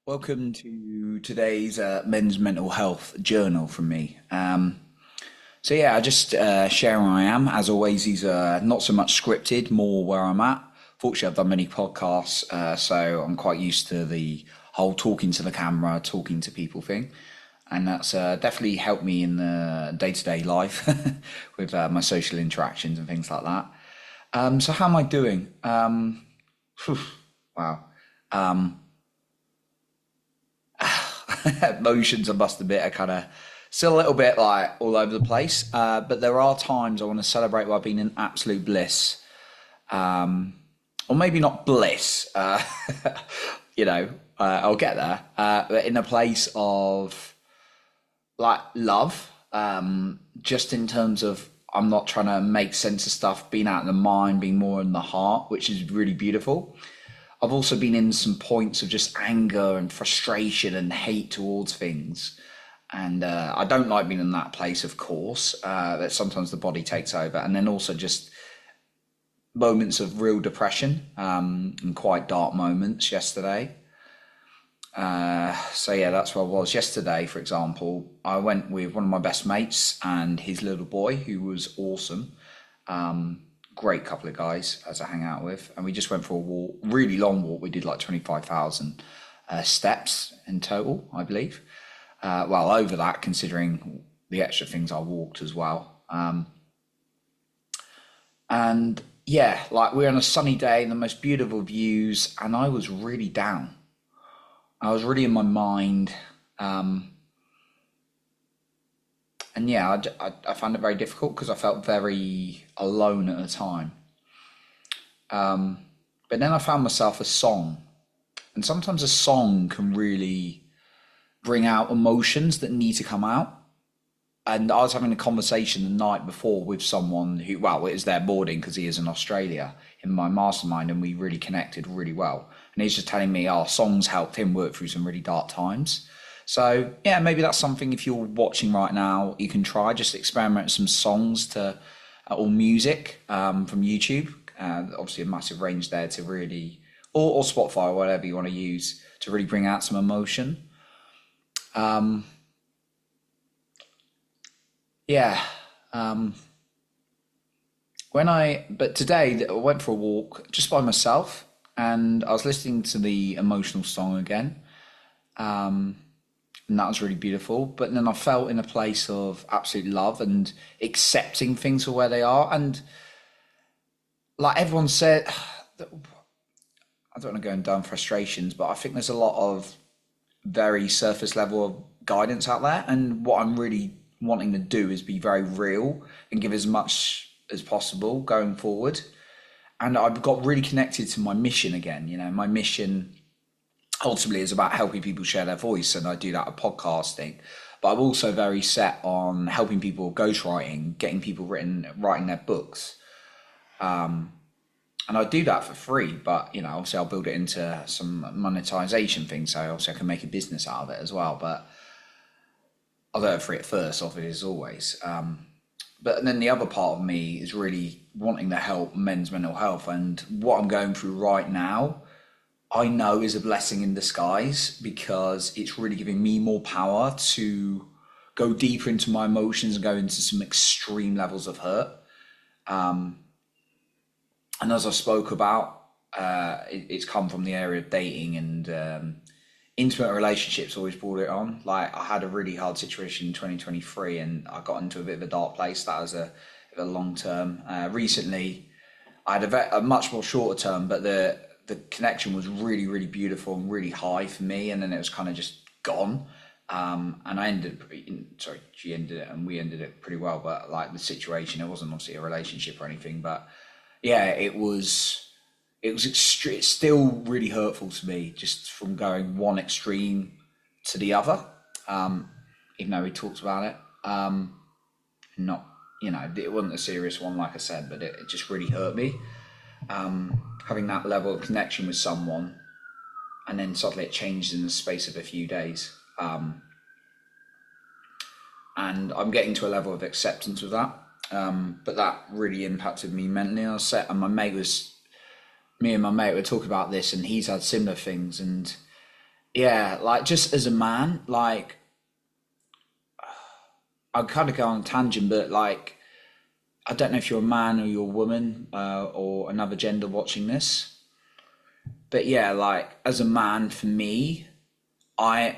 Welcome to today's men's mental health journal from me. I just share where I am. As always, these are not so much scripted, more where I'm at. Fortunately, I've done many podcasts, so I'm quite used to the whole talking to the camera, talking to people thing. And that's definitely helped me in the day-to-day life with my social interactions and things like that. So how am I doing? Wow. Emotions, I must admit, are kind of still a little bit like all over the place. But there are times I want to celebrate where I've been in absolute bliss, or maybe not bliss. I'll get there. But in a place of like love, just in terms of I'm not trying to make sense of stuff, being out in the mind, being more in the heart, which is really beautiful. I've also been in some points of just anger and frustration and hate towards things. And I don't like being in that place, of course, that sometimes the body takes over. And then also just moments of real depression and quite dark moments yesterday. That's where I was yesterday. For example, I went with one of my best mates and his little boy, who was awesome. Great couple of guys as I hang out with, and we just went for a walk, really long walk. We did like 25,000 steps in total, I believe. Well, over that, considering the extra things I walked as well. And yeah, like we're on a sunny day, the most beautiful views, and I was really down. I was really in my mind. And yeah, I found it very difficult because I felt very alone at the time. But then I found myself a song, and sometimes a song can really bring out emotions that need to come out. And I was having a conversation the night before with someone who, well, it was their boarding because he is in Australia in my mastermind, and we really connected really well. And he's just telling me, oh, songs helped him work through some really dark times. So yeah, maybe that's something if you're watching right now, you can try just experiment with some songs to or music from YouTube. Obviously, a massive range there to really, or Spotify or whatever you want to use to really bring out some emotion. Um, yeah. Um, but today I went for a walk just by myself, and I was listening to the emotional song again. Um, and that was really beautiful. But then I felt in a place of absolute love and accepting things for where they are. And like everyone said, I don't want to go down frustrations, but I think there's a lot of very surface level of guidance out there. And what I'm really wanting to do is be very real and give as much as possible going forward. And I've got really connected to my mission again. You know, my mission ultimately is about helping people share their voice, and I do that with podcasting. But I'm also very set on helping people ghostwriting, getting people writing their books. And I do that for free, but you know, obviously I'll build it into some monetization thing, so obviously I can make a business out of it as well. But I'll do it free at first, obviously, as always. But then the other part of me is really wanting to help men's mental health, and what I'm going through right now I know is a blessing in disguise because it's really giving me more power to go deeper into my emotions and go into some extreme levels of hurt. And as I spoke about, it's come from the area of dating and intimate relationships always brought it on. Like I had a really hard situation in 2023 and I got into a bit of a dark place. That was a long term. Recently, I had a much more shorter term, but the connection was really, really beautiful and really high for me. And then it was kind of just gone. And I ended, sorry, she ended it and we ended it pretty well. But like the situation, it wasn't obviously a relationship or anything. But yeah, it's still really hurtful to me just from going one extreme to the other. Even though we talked about it, not, you know, it wasn't a serious one, like I said, but it just really hurt me. Having that level of connection with someone and then suddenly it changed in the space of a few days. And I'm getting to a level of acceptance with that. But that really impacted me mentally. I was set, and me and my mate were talking about this, and he's had similar things. And yeah, like just as a man, like I kind of go on a tangent, but like I don't know if you're a man or you're a woman or another gender watching this, but yeah, like as a man, for me, I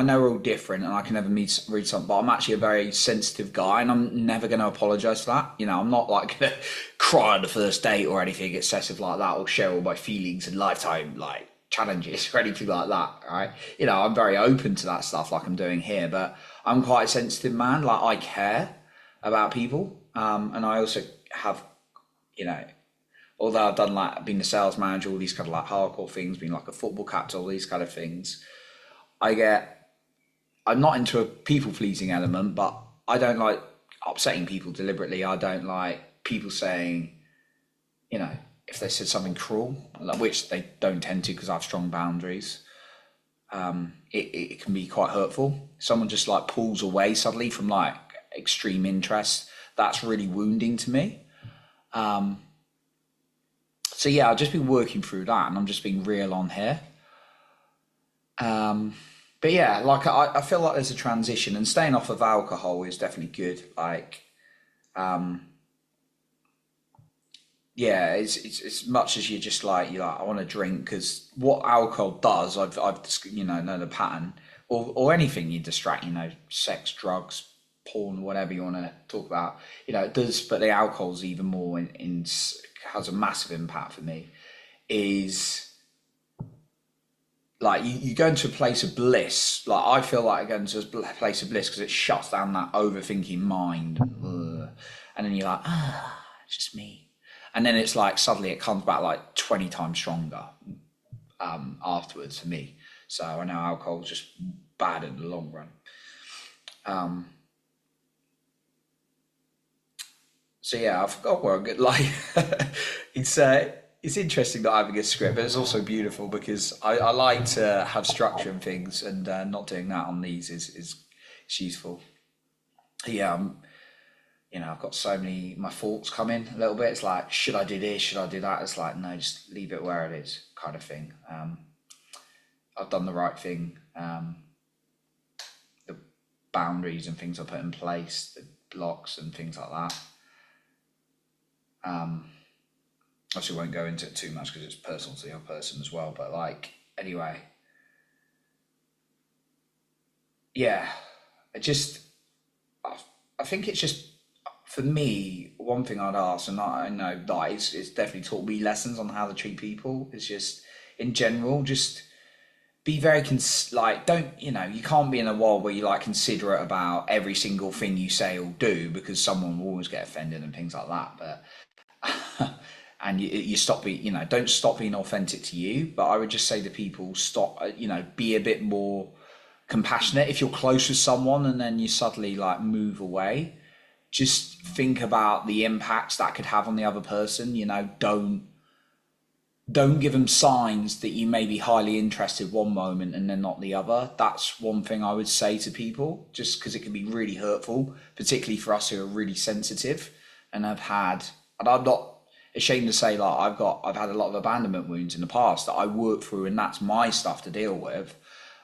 know we're all different, and I can never read something, but I'm actually a very sensitive guy, and I'm never going to apologize for that. You know, I'm not like going to cry on the first date or anything excessive like that, or share all my feelings and lifetime like challenges or anything like that. Right? You know, I'm very open to that stuff, like I'm doing here, but I'm quite a sensitive man. Like I care about people, and I also have, you know, although I've done like been a sales manager, all these kind of like hardcore things, being like a football captain, all these kind of things. I get I'm not into a people pleasing element, but I don't like upsetting people deliberately. I don't like people saying, you know, if they said something cruel, like, which they don't tend to because I have strong boundaries. It can be quite hurtful. Someone just like pulls away suddenly from like extreme interest. That's really wounding to me. So yeah, I've just been working through that, and I'm just being real on here. But yeah, like I feel like there's a transition, and staying off of alcohol is definitely good. Like, yeah, it's as much as you're like I want to drink because what alcohol does, you know the pattern, or anything you distract, you know, sex, drugs, porn, whatever you want to talk about, you know, it does. But the alcohol's even more has a massive impact for me. Is like you go into a place of bliss. Like I feel like I go into a place of bliss because it shuts down that overthinking mind, and then you're like, ah, it's just me. And then it's like suddenly it comes back like 20 times stronger afterwards for me. So I know alcohol's just bad in the long run. So yeah, I forgot where I'm good. Like it's it's interesting not having a script, but it's also beautiful because I like to have structure and things, and not doing that on these is it's useful. Yeah, you know, I've got so many my thoughts come in a little bit. It's like, should I do this? Should I do that? It's like, no, just leave it where it is, kind of thing. I've done the right thing. The boundaries and things I put in place, the blocks and things like that. Obviously, won't go into it too much because it's personal to the other person as well. But like, anyway, yeah, it just I, I think it's just for me one thing I'd ask, and I know that it's definitely taught me lessons on how to treat people. Is just in general, just be very like don't you know you can't be in a world where you like considerate about every single thing you say or do because someone will always get offended and things like that. But and you stop being, you know, don't stop being authentic to you. But I would just say to people, stop, you know, be a bit more compassionate. If you're close with someone and then you suddenly like move away, just think about the impacts that could have on the other person. You know, don't give them signs that you may be highly interested one moment and then not the other. That's one thing I would say to people, just because it can be really hurtful, particularly for us who are really sensitive and have had. And I'm not ashamed to say, like I've had a lot of abandonment wounds in the past that I work through, and that's my stuff to deal with.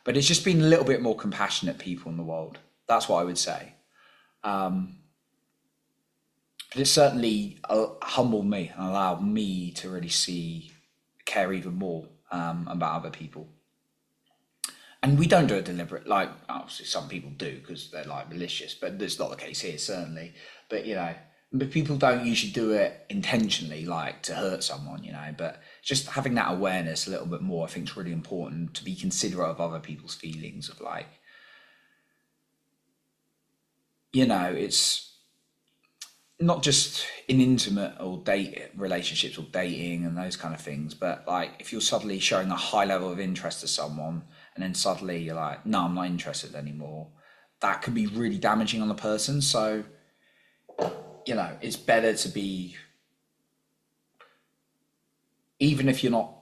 But it's just been a little bit more compassionate people in the world. That's what I would say. But it certainly humbled me and allowed me to really care even more about other people. And we don't do it deliberate. Like obviously some people do because they're like malicious, but that's not the case here certainly. But you know, but people don't usually do it intentionally, like to hurt someone. You know, but just having that awareness a little bit more, I think, is really important to be considerate of other people's feelings. Of like, you know, it's not just in intimate or date relationships or dating and those kind of things, but like if you're suddenly showing a high level of interest to someone and then suddenly you're like, no, I'm not interested anymore, that could be really damaging on the person. So, you know, it's better to be, even if you're not,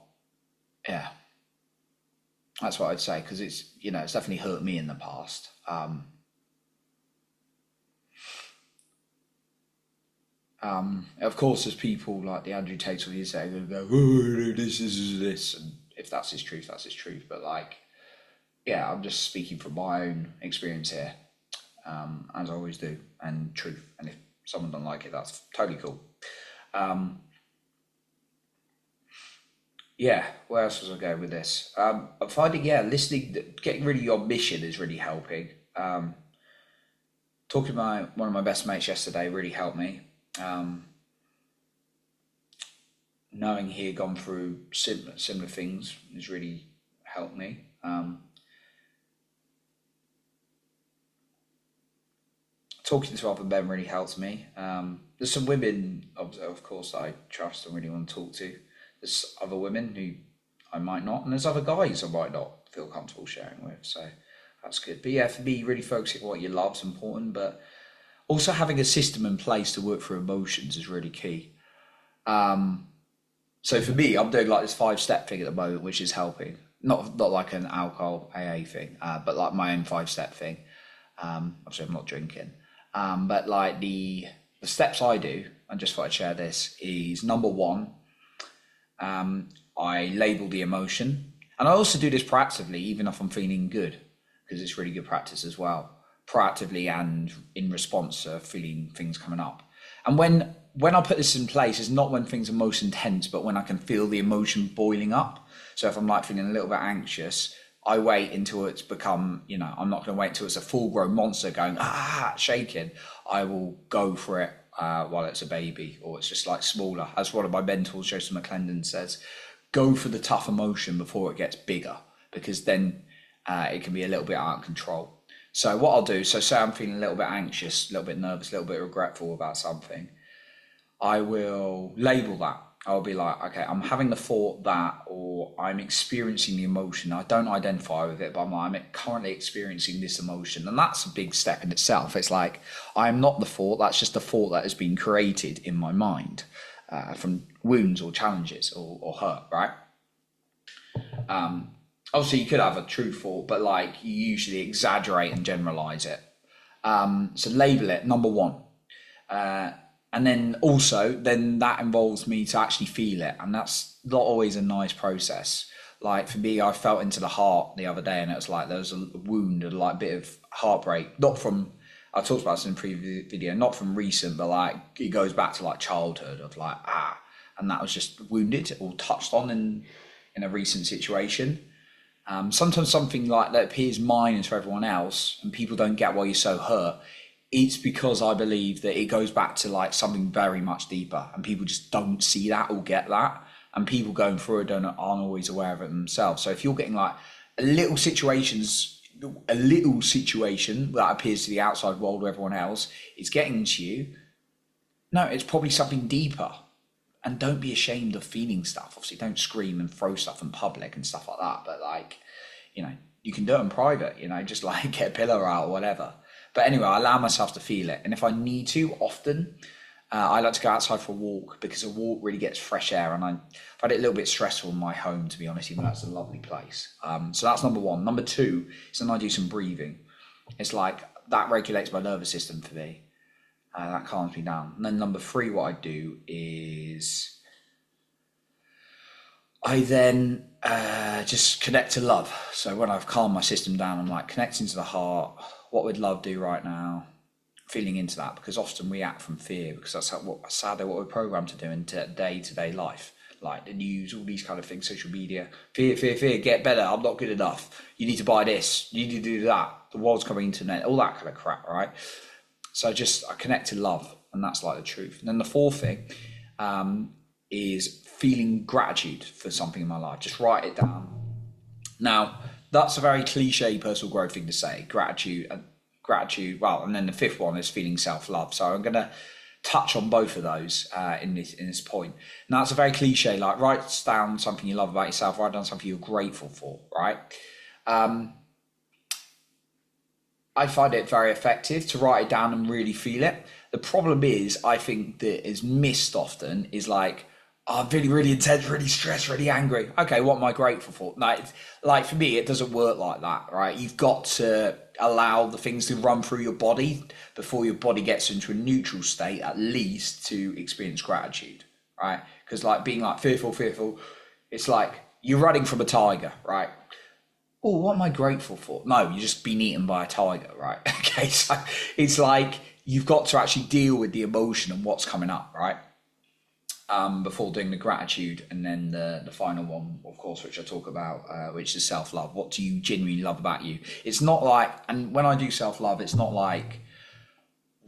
yeah, that's what I'd say, because it's, you know, it's definitely hurt me in the past. Of course, there's people like the Andrew Tate of you say, they go, oh, this, and if that's his truth, that's his truth. But like, yeah, I'm just speaking from my own experience here, as I always do, and truth. And if someone don't like it, that's totally cool. Um, yeah, where else was I going with this? I'm finding, yeah, listening, getting rid of your mission is really helping. Talking to one of my best mates yesterday really helped me. Um, Knowing he had gone through similar things has really helped me. Talking to other men really helps me. There's some women, of course, that I trust and really want to talk to. There's other women who I might not, and there's other guys I might not feel comfortable sharing with. So that's good. But yeah, for me, really focusing on what you love is important, but also having a system in place to work through emotions is really key. So for me, I'm doing like this 5 step thing at the moment, which is helping. Not like an alcohol AA thing, but like my own 5 step thing. Obviously, I'm not drinking. But like the steps I do, and just thought I'd share this, is number one, I label the emotion. And I also do this proactively, even if I'm feeling good, because it's really good practice as well. Proactively and in response to feeling things coming up. And when I put this in place, it's not when things are most intense, but when I can feel the emotion boiling up. So if I'm like feeling a little bit anxious, I wait until it's become, I'm not going to wait until it's a full grown monster going, shaking. I will go for it while it's a baby, or it's just like smaller. As one of my mentors, Joseph McClendon, says, go for the tough emotion before it gets bigger, because then it can be a little bit out of control. So what I'll do, so say I'm feeling a little bit anxious, a little bit nervous, a little bit regretful about something, I will label that. I'll be like, okay, I'm having the thought that, or I'm experiencing the emotion. I don't identify with it, but I'm currently experiencing this emotion. And that's a big step in itself. It's like, I'm not the thought, that's just a thought that has been created in my mind from wounds or challenges or hurt, right? Obviously, you could have a true thought, but like you usually exaggerate and generalize it. So label it, number one. And then also, then that involves me to actually feel it. And that's not always a nice process. Like for me, I felt into the heart the other day, and it was like there was a wound, a like bit of heartbreak. Not from, I talked about this in a previous video, not from recent, but like it goes back to like childhood of like, and that was just wounded or touched on in a recent situation. Sometimes something like that appears minor to everyone else, and people don't get why you're so hurt. It's because I believe that it goes back to like something very much deeper, and people just don't see that or get that. And people going through it aren't always aware of it themselves. So if you're getting like a little situation that appears to the outside world or everyone else, it's getting to you. No, it's probably something deeper. And don't be ashamed of feeling stuff. Obviously, don't scream and throw stuff in public and stuff like that. But like, you can do it in private, just like get a pillow out or whatever. But anyway, I allow myself to feel it. And if I need to, often, I like to go outside for a walk, because a walk really gets fresh air. And I've had it a little bit stressful in my home, to be honest, even though it's a lovely place. So that's number one. Number two is then I do some breathing. It's like that regulates my nervous system for me. That calms me down. And then number three, what I do is I then just connect to love. So when I've calmed my system down, I'm like connecting to the heart. What would love do right now? Feeling into that, because often we act from fear, because that's sadly what we're programmed to do in day-to-day life. Like the news, all these kind of things, social media, fear, get better, I'm not good enough, you need to buy this, you need to do that, the world's coming internet, all that kind of crap, right? So I connect to love, and that's like the truth. And then the fourth thing is feeling gratitude for something in my life. Just write it down. Now, that's a very cliche personal growth thing to say, gratitude. Well, and then the fifth one is feeling self-love. So I'm going to touch on both of those in this point. Now, it's a very cliche, like write down something you love about yourself, write down something you're grateful for, right? I find it very effective to write it down and really feel it. The problem is, I think that is missed often is like, I'm feeling really intense, really stressed, really angry. Okay, what am I grateful for? Like for me, it doesn't work like that, right? You've got to allow the things to run through your body before your body gets into a neutral state, at least to experience gratitude, right? Because like being like fearful, it's like you're running from a tiger, right? oh, what am I grateful for? No, you're just being eaten by a tiger, right? Okay, so it's like you've got to actually deal with the emotion and what's coming up, right? Before doing the gratitude, and then the final one, of course, which I talk about, which is self love. What do you genuinely love about you? It's not like, and when I do self love, it's not like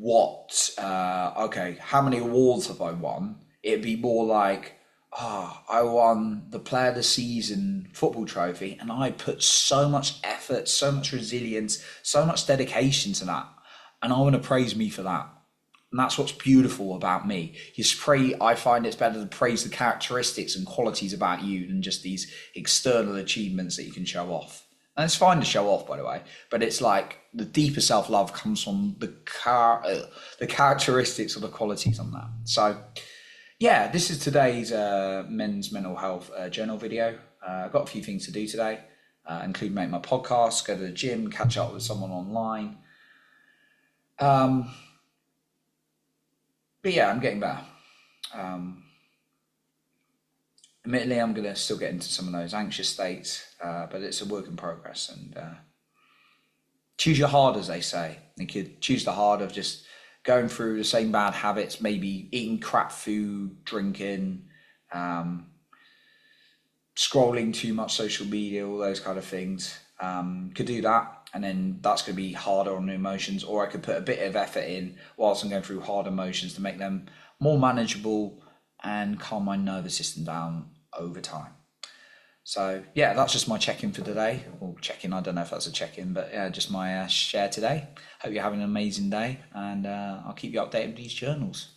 okay, how many awards have I won? It'd be more like, I won the Player of the Season football trophy, and I put so much effort, so much resilience, so much dedication to that, and I want to praise me for that. And that's what's beautiful about me. I find it's better to praise the characteristics and qualities about you than just these external achievements that you can show off. And it's fine to show off, by the way, but it's like the deeper self-love comes from the characteristics or the qualities on that. So yeah, this is today's men's mental health journal video. I've got a few things to do today, including make my podcast, go to the gym, catch up with someone online. But yeah, I'm getting better. Admittedly, I'm going to still get into some of those anxious states, but it's a work in progress. And choose your hard, as they say. You could choose the hard of just going through the same bad habits, maybe eating crap food, drinking, scrolling too much social media, all those kind of things. Could do that. And then that's going to be harder on the emotions, or I could put a bit of effort in whilst I'm going through hard emotions to make them more manageable and calm my nervous system down over time. So yeah, that's just my check-in for today. Or check-in, I don't know if that's a check-in, but yeah, just my share today. Hope you're having an amazing day, and I'll keep you updated with these journals.